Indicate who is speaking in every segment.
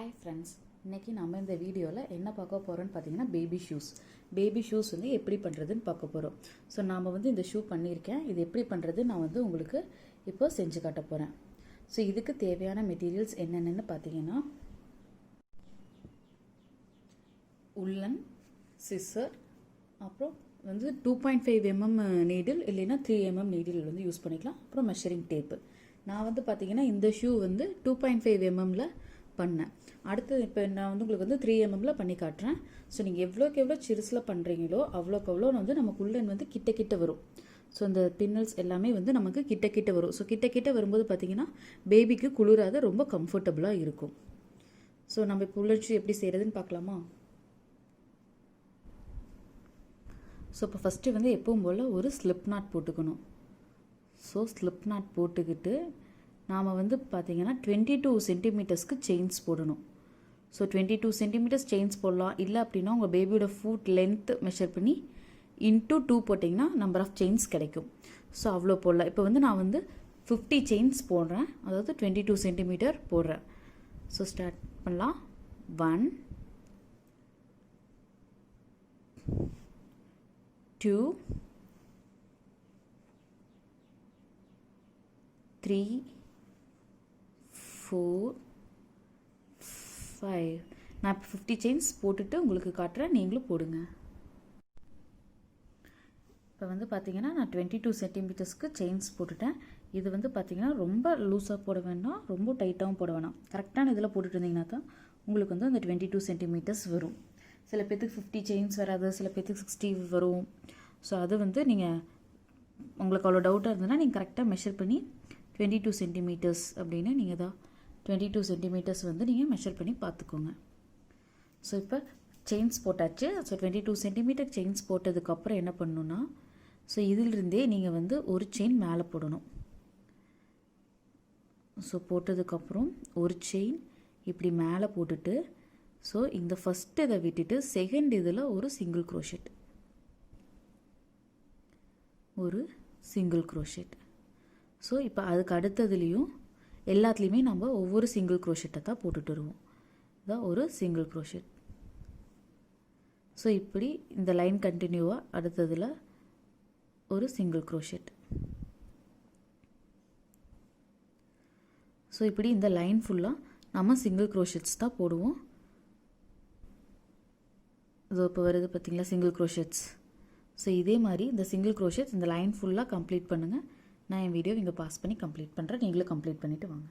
Speaker 1: Hi friends, இன்றைக்கி நம்ம இந்த வீடியோவில் என்ன பார்க்க போகிறோன்னு பார்த்தீங்கன்னா பேபி ஷூஸ் வந்து எப்படி பண்ணுறதுன்னு பார்க்க போகிறோம். ஸோ நாம் வந்து இந்த ஷூ பண்ணியிருக்கேன். இது எப்படி பண்ணுறது நான் வந்து உங்களுக்கு இப்போ செஞ்சு காட்ட போகிறேன். ஸோ இதுக்கு தேவையான மெட்டீரியல்ஸ் என்னென்னு பார்த்தீங்கன்னா உள்ளன், சிசர், அப்புறம் வந்து 2.5 mm நீடில் இல்லைன்னா 3 mm நீடில் வந்து யூஸ் பண்ணிக்கலாம். அப்புறம் மெஷரிங் டேப்பு. நான் வந்து பார்த்தீங்கன்னா இந்த ஷூ வந்து 2.5 mm பண்ணேன். அடுத்து இப்போ நான் வந்து உங்களுக்கு வந்து 3 mm பண்ணி காட்டுறேன். ஸோ நீங்கள் எவ்வளோக்கு எவ்வளோ சிறுசில் பண்ணுறீங்களோ அவ்வளோக்கு அவ்வளோ வந்து நமக்கு உள்ளன் வந்து கிட்ட வரும். ஸோ இந்த பின்னல்ஸ் எல்லாமே வந்து நமக்கு கிட்ட வரும். ஸோ கிட்ட வரும்போது பார்த்தீங்கன்னா பேபிக்கு குளிராத ரொம்ப கம்ஃபர்டபுளாக இருக்கும். ஸோ நம்ம இப்போ உள்ளன் ஷூ எப்படி செய்கிறதுன்னு பார்க்கலாமா? ஸோ இப்போ ஃபஸ்ட்டு வந்து எப்பவும் போல் ஒரு ஸ்லிப் நாட் போட்டுக்கணும். ஸோ ஸ்லிப் நாட் போட்டுக்கிட்டு நாம் வந்து பார்த்திங்கன்னா 22 சென்டிமீட்டர்ஸ்க்கு செயின்ஸ் போடணும். ஸோ 22 சென்டிமீட்டர்ஸ் செயின்ஸ் போடலாம். இல்லை அப்படின்னா உங்கள் பேபியோட ஃபுட் லென்த் மெஷர் பண்ணி இன்ட்டு 2 போட்டிங்கன்னா நம்பர் ஆஃப் செயின்ஸ் கிடைக்கும். ஸோ அவ்வளோ போடலாம். இப்போ வந்து நான் வந்து 50 செயின்ஸ் போடுறேன், அதாவது 22 சென்டிமீட்டர் போடுறேன். ஸோ ஸ்டார்ட் பண்ணலாம். 1 2 3 4 5. நான் இப்போ 50 செயின்ஸ் போட்டுட்டு உங்களுக்கு காட்டுறேன், நீங்களும் போடுங்க. இப்போ வந்து பார்த்தீங்கன்னா நான் 22 சென்டிமீட்டர்ஸ்க்கு செயின்ஸ் போட்டுட்டேன். இது வந்து பார்த்தீங்கன்னா ரொம்ப லூஸாக போட வேண்டாம், ரொம்ப டைட்டாகவும் போட வேணாம். கரெக்டான இதில் போட்டுட்டு இருந்தீங்கன்னா தான் உங்களுக்கு வந்து அந்த 22 சென்டிமீட்டர்ஸ் வரும். சில பேர்த்துக்கு 50 செயின்ஸ் வராது, சில பேர்த்துக்கு 60 வரும். ஸோ அது வந்து நீங்கள் உங்களுக்கு அவ்வளோ டவுட்டாக இருந்ததுன்னா நீங்கள் கரெக்டாக மெஷர் பண்ணி 22 சென்டிமீட்டர்ஸ் அப்படின்னு நீங்கள் தான் 22 சென்டிமீட்டர்ஸ் வந்து நீங்கள் மெஷர் பண்ணி பார்த்துக்கோங்க. ஸோ இப்போ செயின்ஸ் போட்டாச்சு. ஸோ 22 சென்டிமீட்டர் செயின்ஸ் போட்டதுக்கப்புறம் என்ன பண்ணணுன்னா, ஸோ இதிலிருந்தே நீங்கள் வந்து ஒரு செயின் மேலே போடணும். ஸோ போட்டதுக்கப்புறம் ஒரு செயின் இப்படி மேலே போட்டுட்டு, ஸோ இந்த ஃபஸ்ட்டு இதை விட்டுட்டு செகண்ட் இதில் ஒரு சிங்கிள் க்ரோஷெட். ஸோ இப்போ அதுக்கு அடுத்ததுலேயும் எல்லாத்துலேயுமே நம்ம ஒவ்வொரு சிங்கிள் க்ரோஷெட்டை தான் போட்டுட்டு வருவோம். இதான் ஒரு சிங்கிள் க்ரோஷெட். ஸோ இப்படி இந்த லைன் கண்டினியூவாக அடுத்ததில் ஒரு சிங்கிள் க்ரோஷெட். ஸோ இப்படி இந்த லைன் ஃபுல்லாக நம்ம சிங்கிள் க்ரோஷெட்ஸ் தான் போடுவோம். இதோ இப்போ வருது பார்த்திங்களா சிங்கிள் க்ரோஷெட்ஸ். ஸோ இதே மாதிரி இந்த சிங்கிள் க்ரோஷெட்ஸ் இந்த லைன் ஃபுல்லாக கம்ப்ளீட் பண்ணுங்கள். நான் என் வீடியோ இங்கே பாஸ் பண்ணி கம்ப்ளீட் பண்ணுறேன், நீங்களும் கம்ப்ளீட் பண்ணிவிட்டு வாங்க.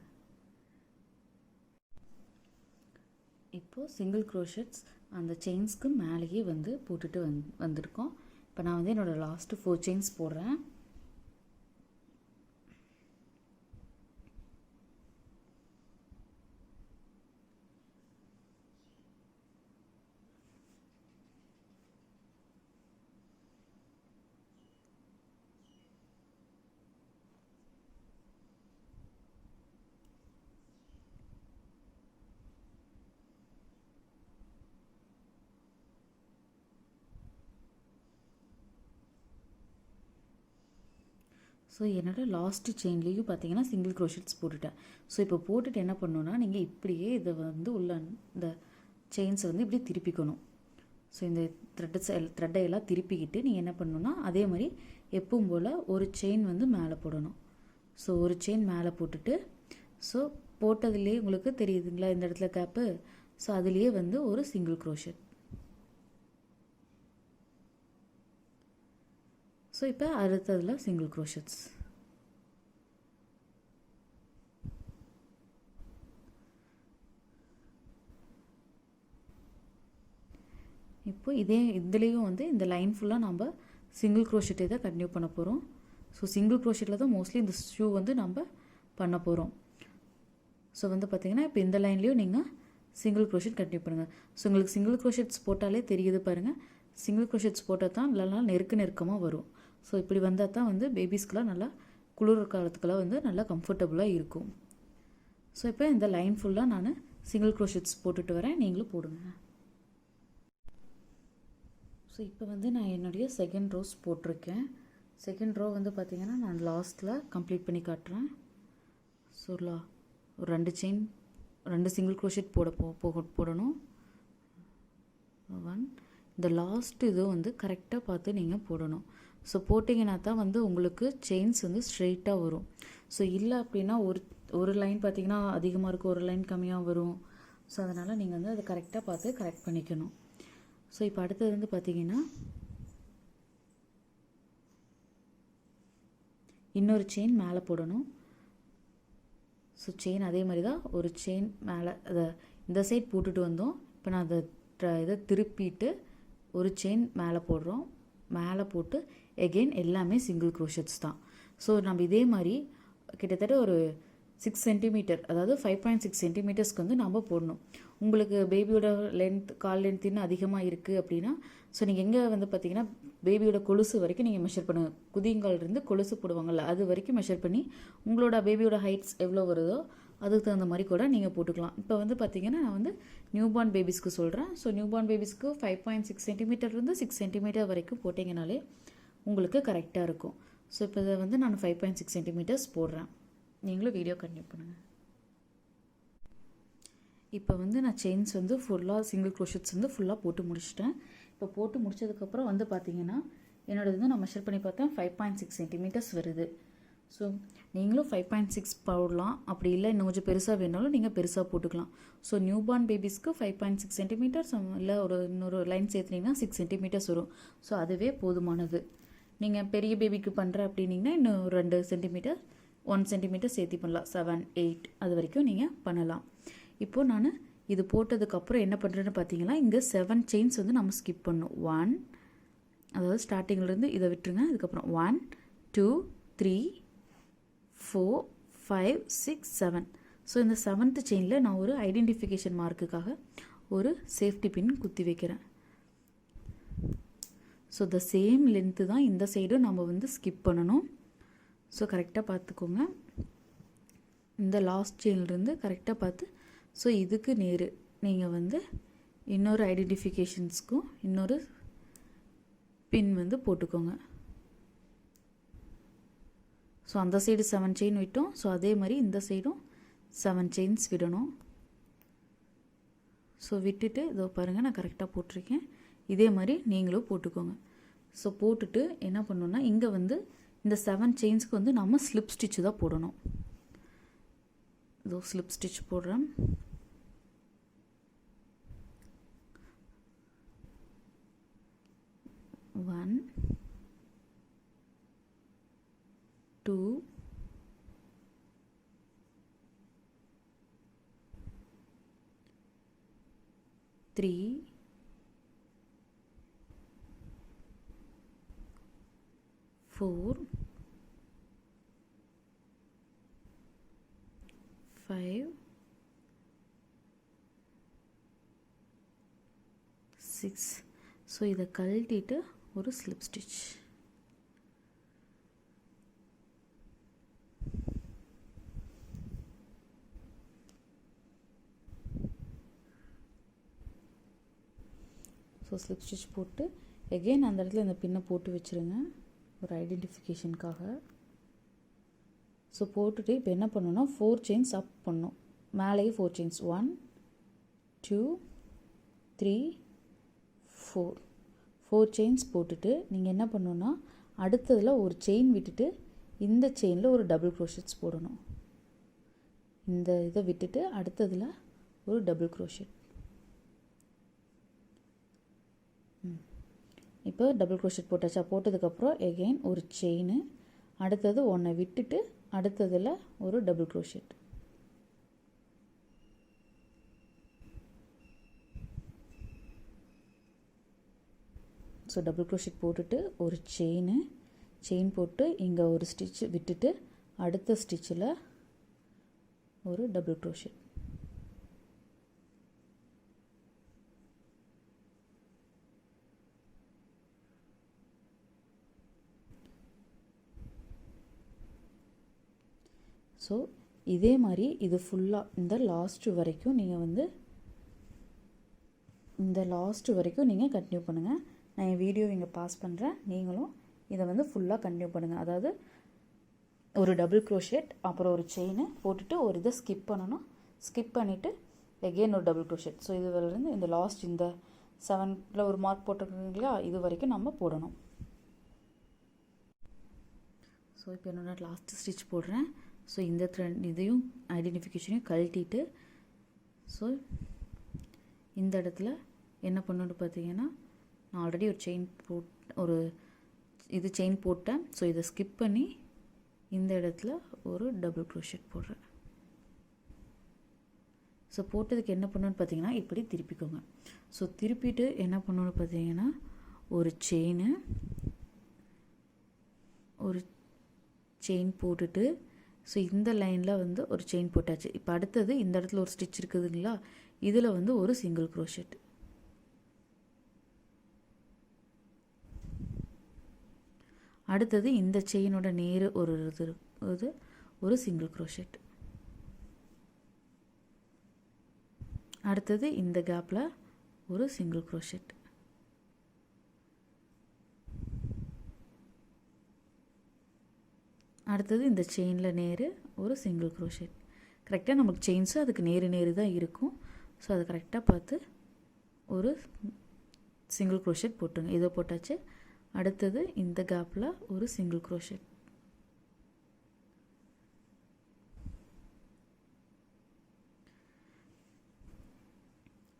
Speaker 1: இப்போது சிங்கிள் க்ரோஷெட்ஸ் அந்த செயின்ஸ்க்கு மேலேயே வந்து போட்டுட்டு வந்திருக்கோம். இப்போ நான் வந்து என்னோடய லாஸ்ட்டு 4 செயின்ஸ் போடுறேன். ஸோ என்னோடய லாஸ்ட்டு செயின்லேயும் பார்த்தீங்கன்னா சிங்கிள் க்ரோஷெட்ஸ் போட்டுட்டேன். ஸோ இப்போ போட்டுட்டு என்ன பண்ணணுன்னா, நீங்கள் இப்படியே இதை வந்து உள்ள இந்த செயின்ஸை வந்து இப்படி திருப்பிக்கணும். ஸோ இந்த த்ரெட்டை எல்லாம் திருப்பிக்கிட்டு நீங்கள் என்ன பண்ணணுன்னா, அதே மாதிரி எப்பவும் போல் ஒரு செயின் வந்து மேலே போடணும். ஸோ ஒரு செயின் மேலே போட்டுட்டு, ஸோ போட்டதுலேயே உங்களுக்கு தெரியுதுங்களா இந்த இடத்துல கேப்பு. ஸோ அதுலேயே வந்து ஒரு சிங்கிள் க்ரோஷெட். ஸோ இப்போ அடுத்ததில் சிங்கிள் க்ரோஷெட்ஸ். இப்போ இதுலேயும் வந்து இந்த லைன் ஃபுல்லாக நம்ம சிங்கிள் க்ரோஷெட்டை தான் கண்டினியூ பண்ண போகிறோம். ஸோ சிங்கிள் க்ரோஷெட்டில் தான் மோஸ்ட்லி இந்த ஷூ வந்து நம்ம பண்ண போகிறோம். ஸோ வந்து பார்த்திங்கன்னா இப்போ இந்த லைன்லேயும் நீங்கள் சிங்கிள் க்ரோஷெட் கண்டினியூ பண்ணுங்கள். ஸோ உங்களுக்கு சிங்கிள் க்ரோஷெட்ஸ் போட்டாலே தெரியுது பாருங்கள். சிங்கிள் க்ரோஷெட்ஸ் போட்டால் தான் நல்லா நெருக்கமாக வரும். ஸோ இப்படி வந்தால் தான் வந்து பேபிஸ்க்கெலாம் நல்லா குளிர் காலத்துக்கெல்லாம் வந்து நல்லா கம்ஃபர்டபுளாக இருக்கும். ஸோ இப்போ இந்த லைன் ஃபுல்லாக நான் சிங்கிள் க்ரோஷெட்ஸ் போட்டுட்டு வரேன், நீங்களும் போடுங்க. ஸோ இப்போ வந்து நான் என்னுடைய செகண்ட் ரோஸ் போட்டிருக்கேன். செகண்ட் ரோ வந்து பார்த்திங்கன்னா நான் லாஸ்ட்டில் கம்ப்ளீட் பண்ணி காட்டுறேன். ஸோ ஒரு 2 செயின் 2 சிங்கிள் க்ரோஷெட் போடணும். 1. இந்த லாஸ்ட் இது வந்து கரெக்டாக பார்த்து நீங்கள் போடணும். ஸோ போட்டிங்கன்னா தான் வந்து உங்களுக்கு செயின்ஸ் வந்து ஸ்ட்ரெயிட்டாக வரும். ஸோ இல்லை அப்படின்னா ஒரு லைன் பார்த்திங்கன்னா அதிகமாக இருக்கும், ஒரு லைன் கம்மியாக வரும். ஸோ அதனால் நீங்கள் வந்து அதை கரெக்டாக பார்த்து கரெக்ட் பண்ணிக்கணும். ஸோ இப்போ அடுத்தது வந்து பார்த்திங்கன்னா இன்னொரு செயின் மேலே போடணும். ஸோ செயின் அதே மாதிரி தான் ஒரு செயின் மேலே அதை இந்த சைட் போட்டுட்டு வந்தோம். இப்போ நான் இதை திருப்பிட்டு ஒரு செயின் மேலே போடுறோம். மேலே போட்டு எகெயின் எல்லாமே சிங்கிள் க்ரோஷெட்ஸ் தான். ஸோ நம்ம இதே மாதிரி கிட்டத்தட்ட ஒரு 6 சென்டிமீட்டர், அதாவது 5.6 சென்டிமீட்டர்ஸ்க்கு வந்து நம்ம போடணும். உங்களுக்கு பேபியோட கால் லென்த் இன்னும் அதிகமாக இருக்குது அப்படின்னா ஸோ நீங்கள் எங்கே வந்து பார்த்தீங்கன்னா பேபியோட கொலுசு வரைக்கும் நீங்கள் மெஷர் பண்ணுங்கள். குதிங்காலிருந்து கொலுசு போடுவாங்கள்ல அது வரைக்கும் மெஷர் பண்ணி உங்களோட பேபியோட ஹைட்ஸ் எவ்வளோ வருதோ அதுக்கு தகுந்த மாதிரி கூட நீங்கள் போட்டுக்கலாம். இப்போ வந்து பார்த்திங்கன்னா நான் வந்து நியூபார்ன் பேபிஸ்க்கு சொல்கிறேன். ஸோ நியூபார்ன் பேபிஸ்க்கு 5.6 சென்டிமீட்டர்லேருந்து 6 சென்டிமீட்டர் வரைக்கும் போட்டிங்கனாலே உங்களுக்கு கரெக்டாக இருக்கும். ஸோ இப்போ இதை வந்து நான் 5.6 சென்டிமீட்டர்ஸ் போடுறேன். நீங்களும் வீடியோ கண்டினியூ பண்ணுங்கள். இப்போ வந்து நான் செயின்ஸ் வந்து ஃபுல்லாக சிங்கிள் க்ரோஷெட்ஸ் வந்து ஃபுல்லாக போட்டு முடிச்சிட்டேன். இப்போ போட்டு முடிச்சதுக்கப்புறம் வந்து பார்த்திங்கன்னா என்னோடது வந்து நான் மெஷர் பண்ணி பார்த்தேன் 5.6 சென்டிமீட்டர்ஸ் வருது. ஸோ நீங்களும் 5.6 போடலாம். அப்படி இல்லை இன்னும் கொஞ்சம் பெருசாக வேணாலும் நீங்கள் பெருசாக போட்டுக்கலாம். ஸோ நியூபார்ன் பேபிஸ்க்கு 5.6 சென்டிமீட்டர்ஸ் இல்லை இன்னொரு லைன் சேர்த்துனீங்கன்னா 6 சென்டிமீட்டர்ஸ் வரும். ஸோ அதுவே போதுமானது. நீங்கள் பெரிய பேபிக்கு பண்ணுற அப்படின்னீங்கன்னா இன்னும் 2 சென்டிமீட்டர் 1 சென்டிமீட்டர் சேர்த்தி பண்ணலாம். 7, 8 அது வரைக்கும் நீங்கள் பண்ணலாம். இப்போது நான் இது போட்டதுக்கப்புறம் என்ன பண்ணுறேன்னு பார்த்தீங்கன்னா இங்கே 7 செயின்ஸ் வந்து நம்ம ஸ்கிப் பண்ணணும். 1, அதாவது ஸ்டார்டிங்லேருந்து இதை விட்டுருங்க. அதுக்கப்புறம் 1, 2, 3, 4, 5, 6, 7. ஸோ இந்த 7th செயினில் நான் ஒரு ஐடென்டிஃபிகேஷன் மார்க்குக்காக ஒரு சேஃப்டி பின் குத்தி வைக்கிறேன். ஸோ த சேம் லென்த்து தான் இந்த சைடும் நம்ம வந்து ஸ்கிப் பண்ணணும். ஸோ கரெக்டாக பார்த்துக்கோங்க. இந்த லாஸ்ட் செயின்லேருந்து கரெக்டாக பார்த்து ஸோ இதுக்கு நேர் நீங்கள் வந்து இன்னொரு ஐடென்டிஃபிகேஷன்ஸ்க்கும் இன்னொரு பின் வந்து போட்டுக்கோங்க. ஸோ அந்த சைடு 7 செயின் விட்டோம். ஸோ அதே மாதிரி இந்த சைடும் 7 செயின்ஸ் விடணும். ஸோ விட்டுட்டு இதோ பாருங்கள் நான் கரெக்டாக போட்டிருக்கேன். இதே மாதிரி நீங்களும் போட்டுக்கோங்க. ஸோ போட்டுட்டு என்ன பண்ணணுன்னா இங்கே வந்து இந்த 7 செயின்ஸ்க்கு வந்து நம்ம ஸ்லிப் ஸ்டிச்சு தான் போடணும். இதோ ஸ்லிப் ஸ்டிச் போடுறேன். One, 2, 3, 4, 5, 6. ஸோ இதை கழட்டிட்டு ஒரு slip stitch. So slip stitch போட்டு எகெயின் அந்த இடத்துல இந்த பின்னை போட்டு வச்சுருங்க ஒரு ஐடென்டிஃபிகேஷனுக்காக. ஸோ போட்டுட்டு இப்போ என்ன பண்ணணும்னா 4 செயின்ஸ் அப் பண்ணணும். மேலேயே 4 செயின்ஸ் 1, 2, 3, 4 செயின்ஸ் போட்டுட்டு நீங்கள் என்ன பண்ணணுன்னா அடுத்ததில் ஒரு செயின் விட்டுட்டு இந்த செயினில் ஒரு டபுள் க்ரோஷெட்ஸ் போடணும். இந்த இதை விட்டுட்டு அடுத்ததில் ஒரு டபுள் க்ரோஷெட். இப்போ டபுள் க்ரோஷெட் போட்டாச்சா? போட்டதுக்கப்புறம் எகெயின் ஒரு செயின், அடுத்தது ஒன்றை விட்டுட்டு அடுத்ததில் ஒரு double crochet. So double crochet போட்டுட்டு ஒரு செயின் போட்டு இங்கே ஒரு ஸ்டிச் விட்டுட்டு அடுத்த ஸ்டிச்சில் ஒரு டபுள் க்ரோஷெட். ஸோ இதே மாதிரி இது ஃபுல்லாக இந்த லாஸ்ட்டு வரைக்கும் நீங்கள் வந்து கண்டினியூ பண்ணுங்கள். நான் என் வீடியோ இங்கே பாஸ் பண்ணுறேன். நீங்களும் இதை வந்து ஃபுல்லாக கண்டினியூ பண்ணுங்கள். அதாவது ஒரு டபுள் க்ரோஷெட் அப்புறம் ஒரு செயின் போட்டுட்டு ஒரு இதை ஸ்கிப் பண்ணணும். ஸ்கிப் பண்ணிவிட்டு எகெயின் ஒரு டபுள் க்ரோஷெட். ஸோ இதுலேருந்து இந்த லாஸ்ட் இந்த 7ல் ஒரு மார்க் போட்டிருக்கீங்க இல்லையா, இது வரைக்கும் நம்ம போடணும். ஸோ இப்போ என்னோட லாஸ்ட்டு ஸ்டிச் போடுறேன். ஸோ இந்த த்ரெட் இதையும் ஐடென்டிஃபிகேஷனையும் கழட்டிட்டு, ஸோ இந்த இடத்துல என்ன பண்ணணுன்னு பார்த்தீங்கன்னா, நான் ஆல்ரெடி ஒரு செயின் போட்டேன். ஸோ இதை ஸ்கிப் பண்ணி இந்த இடத்துல ஒரு டபுள் க்ரோஷெட் போடுறேன். ஸோ போட்டதுக்கு என்ன பண்ணணுன்னு பார்த்தீங்கன்னா, இப்படி திருப்பிக்கோங்க. ஸோ திருப்பிட்டு என்ன பண்ணணுன்னு பார்த்தீங்கன்னா, ஒரு செயின் போட்டுட்டு, ஸோ இந்த லைனில் வந்து ஒரு செயின் போட்டாச்சு. இப்போ அடுத்தது இந்த இடத்துல ஒரு ஸ்டிச் இருக்குதுங்களா, இதில் வந்து ஒரு சிங்கிள் க்ரோஷெட். அடுத்தது இந்த செயினோட நேர் ஒரு சிங்கிள் க்ரோஷெட். அடுத்தது இந்த கேப்பில் ஒரு சிங்கிள் க்ரோஷெட். அடுத்தது இந்த செயினில் நேர் ஒரு சிங்கிள் க்ரோஷெட். கரெக்டாக நமக்கு செயின்ஸு அதுக்கு நேர் தான் இருக்கும். ஸோ அதை கரெக்டாக பார்த்து ஒரு சிங்கிள் க்ரோஷெட் போட்டுருங்க. இதை போட்டாச்சு. அடுத்தது இந்த கேப்பில் ஒரு சிங்கிள் க்ரோஷெட்.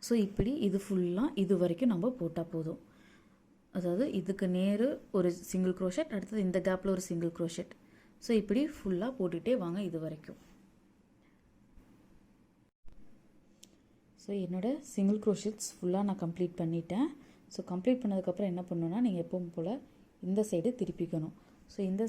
Speaker 1: ஸோ இப்படி இது ஃபுல்லாக இது வரைக்கும் நம்ம போட்டால் போதும். அதாவது இதுக்கு நேர் ஒரு சிங்கிள் க்ரோஷெட், அடுத்தது இந்த கேப்பில் ஒரு சிங்கிள் க்ரோஷெட். ஸோ இப்படி ஃபுல்லாக போட்டுகிட்டே வாங்க இது வரைக்கும். ஸோ என்னோடய சிங்கிள் க்ரோஷெட்ஸ் ஃபுல்லாக நான் கம்ப்ளீட் பண்ணிட்டேன். ஸோ கம்ப்ளீட் பண்ணதுக்கப்புறம் என்ன பண்ணணுன்னா, நீங்கள் எப்பவும் போல் இந்த சைடு திருப்பிக்கணும். ஸோ இந்த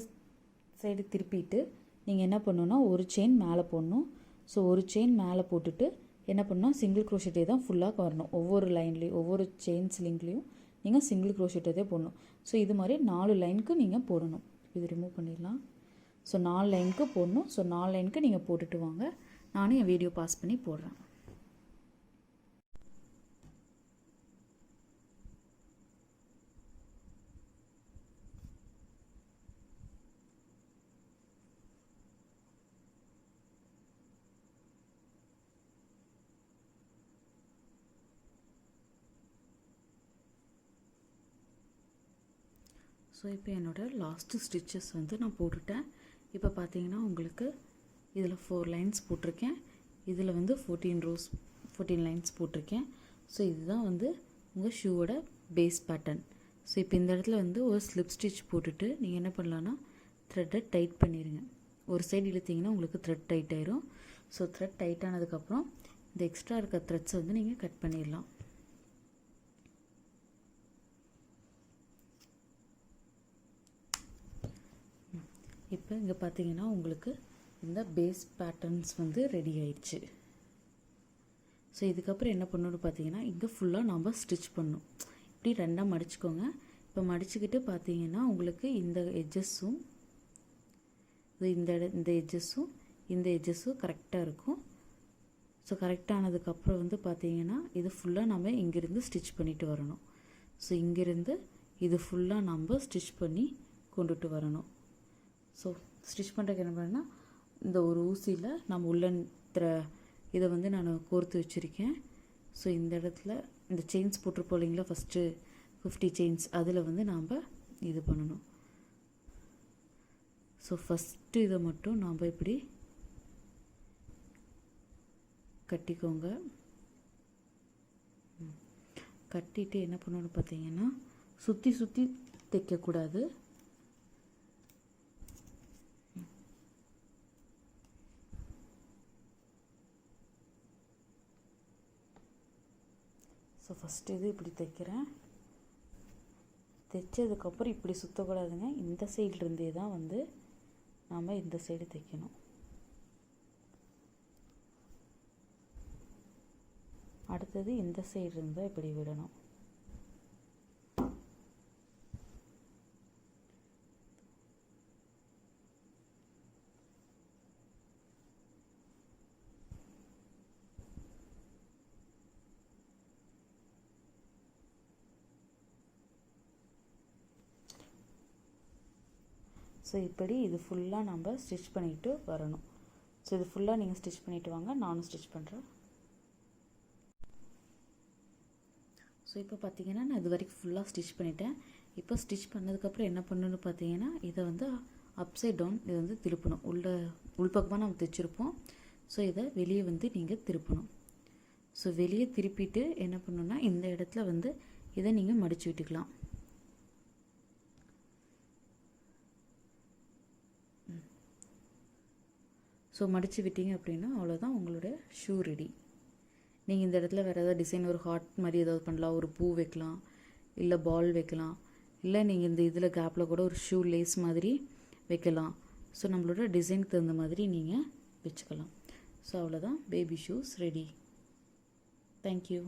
Speaker 1: சைடு திருப்பிட்டு நீங்கள் என்ன பண்ணணுன்னா, ஒரு செயின் மேலே போடணும். ஸோ ஒரு செயின் மேலே போட்டுட்டு என்ன பண்ணணும், சிங்கிள் க்ரோஷெட்டே தான் ஃபுல்லாக வரணும். ஒவ்வொரு லைன்லேயும் ஒவ்வொரு செயின்ஸ் லிங்க்லேயும் நீங்கள் சிங்கிள் க்ரோஷெட்டே போடணும். ஸோ இது மாதிரி 4 லைனுக்கு நீங்கள் போடணும். இது ரிமூவ் பண்ணிடலாம். ஸோ 4 லைனுக்கு போடணும். ஸோ 4 லைனுக்கு நீங்கள் போட்டுட்டு வாங்க. நானும் என் வீடியோ பாஸ் பண்ணி போடுறேன். ஸோ இப்போ என்னோடய லாஸ்ட்டு ஸ்டிச்சஸ் வந்து நான் போட்டுட்டேன். இப்போ பார்த்தீங்கன்னா உங்களுக்கு இதில் 4 லைன்ஸ் போட்டிருக்கேன். இதில் வந்து 14 லைன்ஸ் போட்டிருக்கேன். ஸோ இதுதான் வந்து உங்கள் ஷூவோட பேஸ் பேட்டர்ன். ஸோ இப்போ இந்த இடத்துல வந்து ஒரு ஸ்லிப் ஸ்டிச் போட்டுட்டு நீங்கள் என்ன பண்ணலான்னா, த்ரெட்டை டைட் பண்ணிடுங்க. ஒரு சைடு இழுத்திங்கன்னா உங்களுக்கு த்ரெட் டைட் ஆயிரும். ஸோ த்ரெட் டைட் ஆனதுக்கப்புறம் இந்த எக்ஸ்ட்ரா இருக்க த்ரெட்ஸை வந்து நீங்கள் கட் பண்ணிடலாம். இப்போ இங்கே பார்த்தீங்கன்னா உங்களுக்கு இந்த பேஸ் பேட்டர்ன்ஸ் வந்து ரெடி ஆயிடுச்சு. ஸோ இதுக்கப்புறம் என்ன பண்ணணும்னு பார்த்தீங்கன்னா, இங்கே ஃபுல்லாக நம்ம ஸ்டிச் பண்ணணும். இப்படி ரெண்டாக மடிச்சுக்கோங்க. இப்போ மடிச்சுக்கிட்டு பார்த்தீங்கன்னா உங்களுக்கு இந்த எட்ஜஸும் இந்த எட்ஜஸும் கரெக்டாக இருக்கும். ஸோ கரெக்டானதுக்கப்புறம் வந்து பார்த்தீங்கன்னா இது ஃபுல்லாக நம்ம இங்கேருந்து ஸ்டிச் பண்ணிட்டு வரணும். ஸோ இங்கேருந்து இது ஃபுல்லாக நம்ம ஸ்டிச் பண்ணி கொண்டுட்டு வரணும். ஸோ ஸ்டிச் பண்ணுறதுக்கு என்ன பண்ணேன்னா, இந்த ஒரு ஊசியில் நம்ம உள்ளன் இதை வந்து நான் கோர்த்து வச்சுருக்கேன். ஸோ இந்த இடத்துல இந்த செயின்ஸ் போட்டிருப்போம் இல்லைங்களா, ஃபஸ்ட்டு 50 செயின்ஸ், அதில் வந்து நாம் இது பண்ணணும். ஸோ ஃபஸ்ட்டு இதை மட்டும் நாம் இப்படி கட்டிக்கோங்க. கட்டிட்டு என்ன பண்ணணும்னு பார்த்தீங்கன்னா, சுற்றி தைக்கக்கூடாது. ஸோ ஃபஸ்ட்டு இது இப்படி தைக்கிறேன். தைச்சதுக்கப்புறம் இப்படி சுற்றக்கூடாதுங்க. இந்த சைட்லேருந்தே தான் வந்து நாம் இந்த சைடு தைக்கணும். அடுத்தது இந்த சைடு இருந்தால் இப்படி விடணும். ஸோ இப்படி இது ஃபுல்லாக நம்ம ஸ்டிச் பண்ணிட்டு வரணும். ஸோ இது ஃபுல்லாக நீங்கள் ஸ்டிச் பண்ணிவிட்டு வாங்க, நானும் ஸ்டிச் பண்ணுறேன். ஸோ இப்போ பார்த்தீங்கன்னா நான் இது வரைக்கும் ஃபுல்லாக ஸ்டிச் பண்ணிட்டேன். இப்போ ஸ்டிச் பண்ணதுக்கப்புறம் என்ன பண்ணணும்னு பார்த்தீங்கன்னா, இதை வந்து அப்சைட் டவுன் இதை வந்து திருப்பணும். உள்பக்கமாக நம்ம தைச்சிருப்போம். ஸோ இதை வெளியே வந்து நீங்கள் திருப்பணும். ஸோ வெளியே திருப்பிட்டு என்ன பண்ணணுன்னா, இந்த இடத்துல வந்து இதை நீங்கள் மடித்து விட்டுக்கலாம். ஸோ மடித்து விட்டீங்க அப்படின்னா அவ்வளோதான், உங்களோட ஷூ ரெடி. நீங்கள் இந்த இடத்துல வேறு ஏதாவது டிசைன், ஒரு ஹார்ட் மாதிரி ஏதாவது பண்ணலாம், ஒரு பூ வைக்கலாம், இல்லை பால் வைக்கலாம், இல்லை நீங்கள் இந்த இதில் கேப்பில் கூட ஒரு ஷூ லேஸ் மாதிரி வைக்கலாம். ஸோ நம்மளோட டிசைனுக்கு தகுந்த மாதிரி நீங்கள் வச்சுக்கலாம். ஸோ அவ்வளோதான், பேபி ஷூஸ் ரெடி. தேங்க்யூ.